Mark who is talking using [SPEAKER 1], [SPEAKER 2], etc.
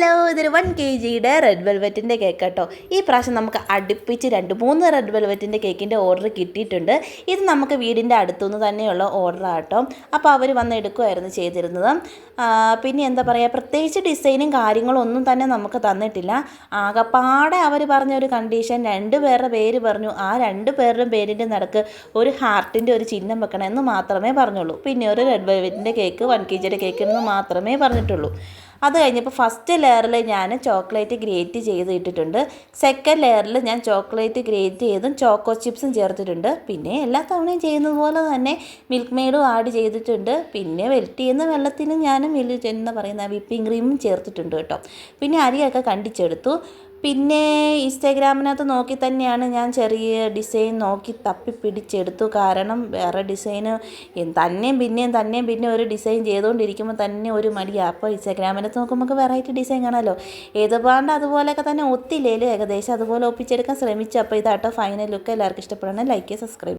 [SPEAKER 1] Hello, ഇതൊരു 1 kg red വെൽവെറ്റിൻ്റെ cake കേട്ടോ. ഈ പ്രാവശ്യം നമുക്ക് അടുപ്പിച്ച് 2-3 റെഡ് വെൽവെറ്റിൻ്റെ കേക്കിൻ്റെ ഓർഡർ കിട്ടിയിട്ടുണ്ട്. ഇത് നമുക്ക് വീടിൻ്റെ അടുത്തുനിന്ന് തന്നെയുള്ള ഓർഡറാണ് കേട്ടോ. അപ്പോൾ അവർ വന്ന് എടുക്കുമായിരുന്നു ചെയ്തിരുന്നത്. പിന്നെ എന്താ പറയുക, പ്രത്യേകിച്ച് ഡിസൈനും കാര്യങ്ങളും ഒന്നും തന്നെ നമുക്ക് തന്നിട്ടില്ല. ആകപ്പാടെ അവർ പറഞ്ഞൊരു കണ്ടീഷൻ, 2 പേരുടെ പേര് പറഞ്ഞു. ആ 2 പേരുടെയും പേരിൻ്റെ നടുക്ക് ഒരു ഹാർട്ടിൻ്റെ ഒരു ചിഹ്നം വെക്കണം എന്ന് മാത്രമേ പറഞ്ഞുള്ളൂ. പിന്നെ ഒരു റെഡ് വെൽവെറ്റിൻ്റെ കേക്ക് 1 kg കേക്ക് എന്ന് മാത്രമേ പറഞ്ഞിട്ടുള്ളൂ. അത് കഴിഞ്ഞപ്പോൾ ഫസ്റ്റ് ലെയറിൽ ഞാൻ ചോക്ലേറ്റ് ഗ്രേറ്റ് ചെയ്ത് ഇട്ടിട്ടുണ്ട്. സെക്കൻഡ് ലെയറിൽ ഞാൻ ചോക്ലേറ്റ് ഗ്രേറ്റ് ചെയ്തും ചോക്കോ ചിപ്സും ചേർത്തിട്ടുണ്ട്. പിന്നെ എല്ലാ തവണയും ചെയ്യുന്നത് പോലെ തന്നെ മിൽക്ക് മെയ്ഡും ആഡ് ചെയ്തിട്ടുണ്ട്. പിന്നെ വെൽറ്റ് ചെയ്യുന്ന വെള്ളത്തിനും ഞാൻ എന്താ പറയുന്ന വിപ്പിംഗ് ക്രീമും ചേർത്തിട്ടുണ്ട് കേട്ടോ. പിന്നെ അരിയൊക്കെ കണ്ടിച്ചെടുത്തു. പിന്നെ ഇൻസ്റ്റാഗ്രാമിനകത്ത് നോക്കി തന്നെയാണ് ഞാൻ ചെറിയ ഡിസൈൻ നോക്കി തപ്പി പിടിച്ചെടുത്തു. കാരണം വേറെ ഡിസൈന് തന്നെയും പിന്നെ ഒരു ഡിസൈൻ ചെയ്തുകൊണ്ടിരിക്കുമ്പോൾ തന്നെ ഒരു മടിയാണ്. അപ്പോൾ ഇൻസ്റ്റാഗ്രാമിനകത്ത് നോക്കുമ്പോൾ നമുക്ക് വെറൈറ്റി ഡിസൈൻ കാണാമല്ലോ. ഏതുപാണ്ട് അതുപോലെയൊക്കെ തന്നെ ഒത്തില്ലേലും ഏകദേശം അതുപോലെ ഒപ്പിച്ചെടുക്കാൻ ശ്രമിച്ചു. അപ്പോൾ ഇതാട്ടോ ഫൈനൽ ലുക്ക്. എല്ലാവർക്കും ഇഷ്ടപ്പെടണം. Like, subscribe.